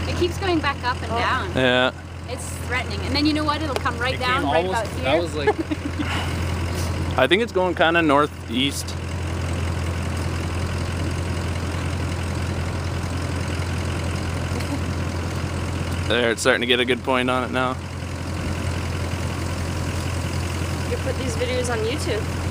It keeps going back up and down. Yeah. It's threatening. And then you know what? It'll come right down right about here. That was like... I think it's going kind of northeast. There, it's starting to get a good point on it now. You put these videos on YouTube.